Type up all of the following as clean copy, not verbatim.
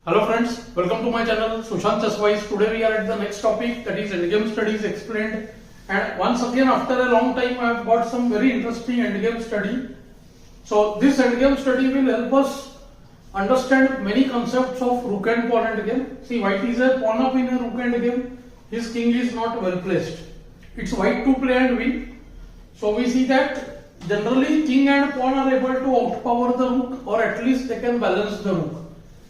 Hello friends, welcome to my channel Sushant. Today we are at the next topic, that is endgame studies explained, and once again after a long time I have got some very interesting endgame study. So this endgame study will help us understand many concepts of rook and pawn endgame. See, white is a pawn up in a rook endgame, his king is not well placed. It's white to play and win. So we see that generally king and pawn are able to outpower the rook, or at least they can balance the rook.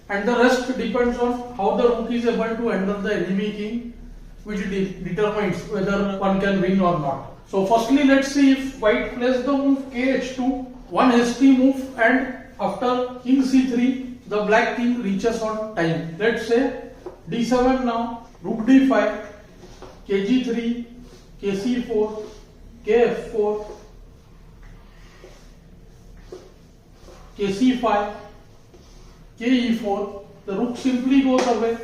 And the rest depends on how the rook is able to handle the enemy king, which determines whether one can win or not. So firstly, let's see if white plays the move kh2, one hasty move, and after king c3, the black king reaches on time. Let's say d7 now, rook d5, kg3, kc4, kf4, kc5, ke4, the rook simply goes away,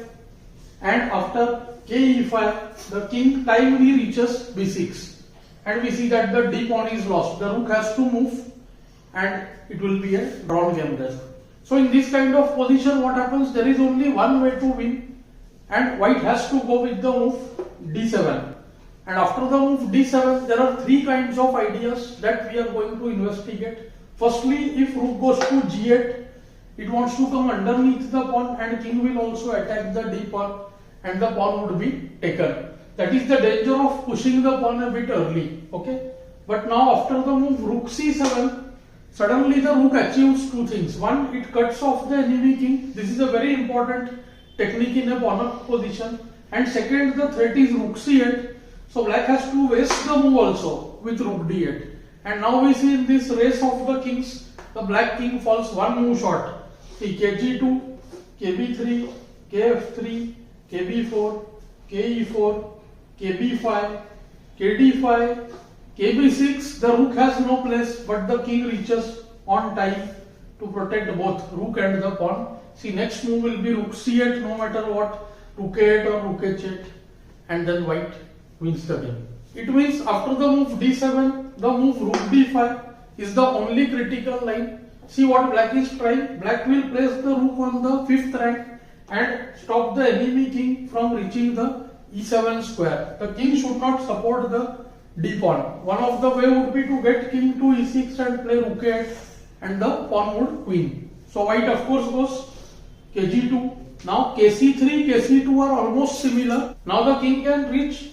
and after ke5, the king timely reaches b6, and we see that the d pawn is lost. The rook has to move and it will be a drawn game rest. So in this kind of position, what happens? There is only one way to win, and white has to go with the move d7. And after the move d7, there are three kinds of ideas that we are going to investigate. Firstly, if rook goes to g8, it wants to come underneath the pawn, and king will also attack the d pawn, and the pawn would be taken. That is the danger of pushing the pawn a bit early. Okay. But now after the move rook c7, suddenly the rook achieves two things. One, it cuts off the enemy king. This is a very important technique in a pawn up position. And second, the threat is rook c8. So black has to waste the move also with rook d8. And now we see in this race of the kings, the black king falls one move short. See, kg2, kb3, kf3, kb4, ke4, kb5, kd5, kb6. The rook has no place, but the king reaches on time to protect both rook and the pawn. See, next move will be rook c8 no matter what, rook a8 or rook h8, and then white wins the game. It means after the move d7, the move rook d5 is the only critical line. See what black is trying. Black will place the rook on the 5th rank and stop the enemy king from reaching the e7 square. The king should not support the d pawn. One of the way would be to get king to e6 and play rook a8, and the pawn would win. So white of course goes kg2. Now kc3, kc2 are almost similar. Now the king can reach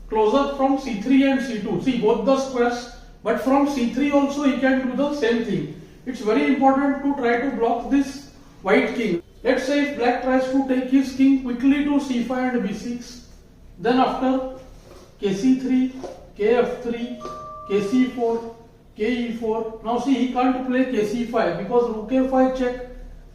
closer from c3 and c2. See both the squares, but from c3 also he can do the same thing. It's very important to try to block this white king. Let's say if black tries to take his king quickly to c5 and b6, then after kc3, kf3, kc4, ke4. Now see, he can't play kc5 because rook a5 check,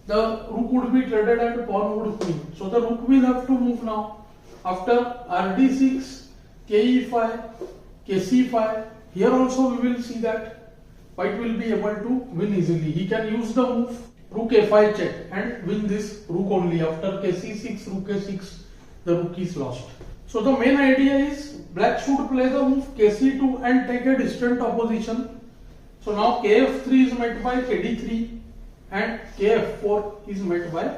the rook would be traded and pawn would queen. So the rook will have to move now. After rd6, ke5, kc5, here also we will see that white will be able to win easily. He can use the move rook a5 check and win this rook only. After kc6, rook a6, the rook is lost. So the main idea is black should play the move kc2 and take a distant opposition. So now kf3 is met by kd3 and kf4 is met by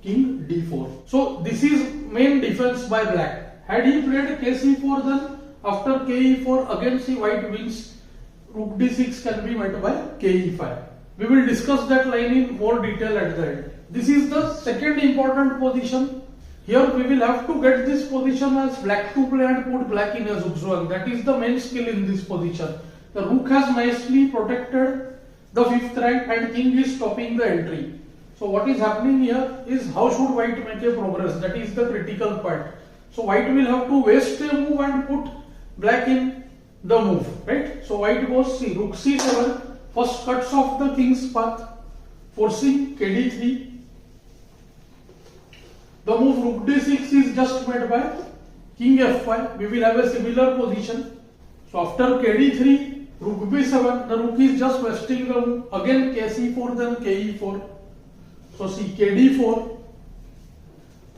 king d4. So this is main defense by black. Had he played kc4, then after ke4 again see white wins. Rook d6 can be met by ke5. We will discuss that line in more detail at the end. This is the second important position. Here we will have to get this position as black to play and put black in a zugzwang. That is the main skill in this position. The rook has nicely protected the 5th rank and king is stopping the entry. So what is happening here is how should white make a progress? That is the critical part. So white will have to waste a move and put black in the move, right? So white goes see rook c7, first cuts off the king's path, forcing kd3. The move rook d6 is just made by king f5. We will have a similar position. So after kd3, rook b7, the rook is just wasting the move. Again kc4, then ke4. So see kd4,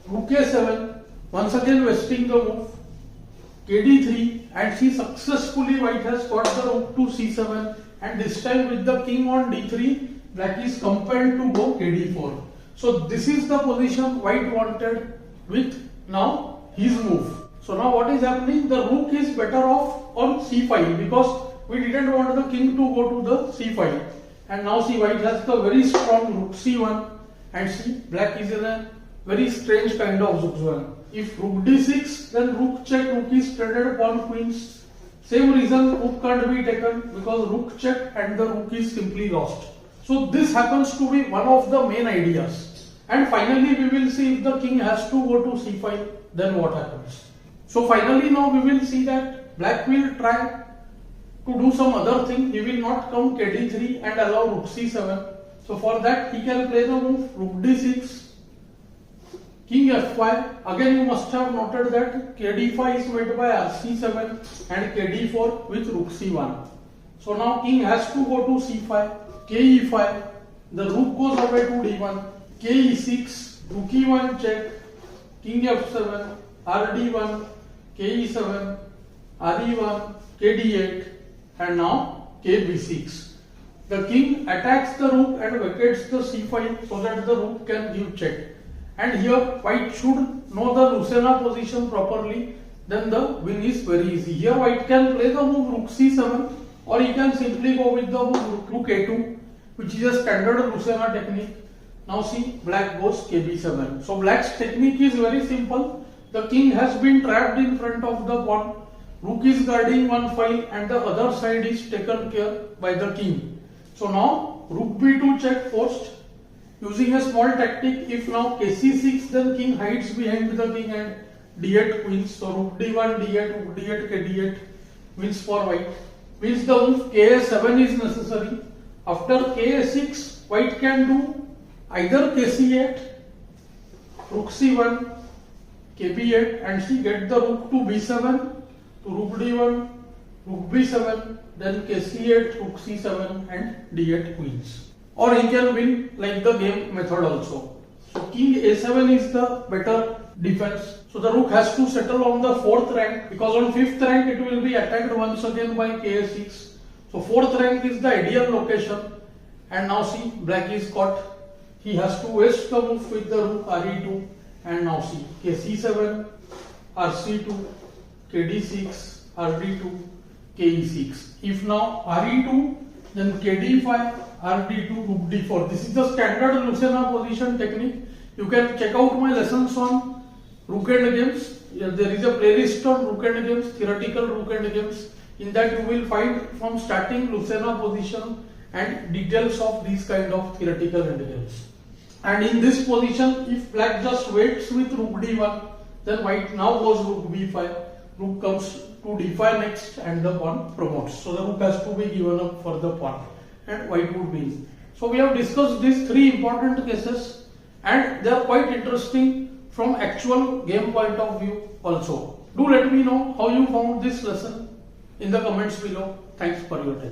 rook a7, once again wasting the move. kd3, and see successfully white has got the rook to c7, and this time with the king on d3, black is compelled to go kd4. So this is the position white wanted with now his move. So now what is happening? The rook is better off on c5 because we didn't want the king to go to the c5. And now see, white has the very strong rook c1, and see, black is in a very strange kind of zugzwang. If rook d6, then rook check, rook is traded pawn queens. Same reason rook can't be taken because rook check and the rook is simply lost. So this happens to be one of the main ideas. And finally we will see if the king has to go to c5, then what happens. So finally now we will see that black will try to do some other thing. He will not come kd3 and allow rook c7. So for that he can play the move rook d6, king f5. Again you must have noted that kd5 is made by rc7 and kd4 with rook c1. So now king has to go to c5, ke5, the rook goes away to d1, ke6, rook e1 check, king f7, rd1, ke7, re1, kd8, and now kb6. The king attacks the rook and vacates the c5 so that the rook can give check. And here white should know the Lucena position properly, then the win is very easy. Here white can play the move rook c7, or he can simply go with the move rook a2, which is a standard Lucena technique. Now see, black goes kb7. So black's technique is very simple. The king has been trapped in front of the pawn. Rook is guarding one file and the other side is taken care by the king. So now rook b2 check forced. Using a small tactic, if now kc6, then king hides behind the king and d8 wins. So rook d1, d8, rook d8, kd8 wins for white. Means the move ka7 is necessary. After ka6, white can do either kc8, rook c1, kb8, and she get the rook to b7, to rook d1, rook b7, then kc8, rook c7, and d8 wins. Or he can win like the game method also. So king a7 is the better defense. So the rook has to settle on the 4th rank because on 5th rank it will be attacked once again by ka6. So 4th rank is the ideal location. And now see, black is caught. He has to waste the move with the rook re2. And now see, kc7, rc2, kd6, rd2, ke6. If now re2, then kd5, rd2, rook d4. This is the standard Lucena position technique. You can check out my lessons on rook and games. There is a playlist on rook and games, theoretical rook and games. In that you will find from starting Lucena position and details of these kind of theoretical end games. And in this position, if black just waits with rook d1, then white now goes rook b5. Rook comes to d5 next and the pawn promotes. So the rook has to be given up for the pawn and white would win. So we have discussed these 3 important cases and they are quite interesting from actual game point of view also. Do let me know how you found this lesson in the comments below. Thanks for your time.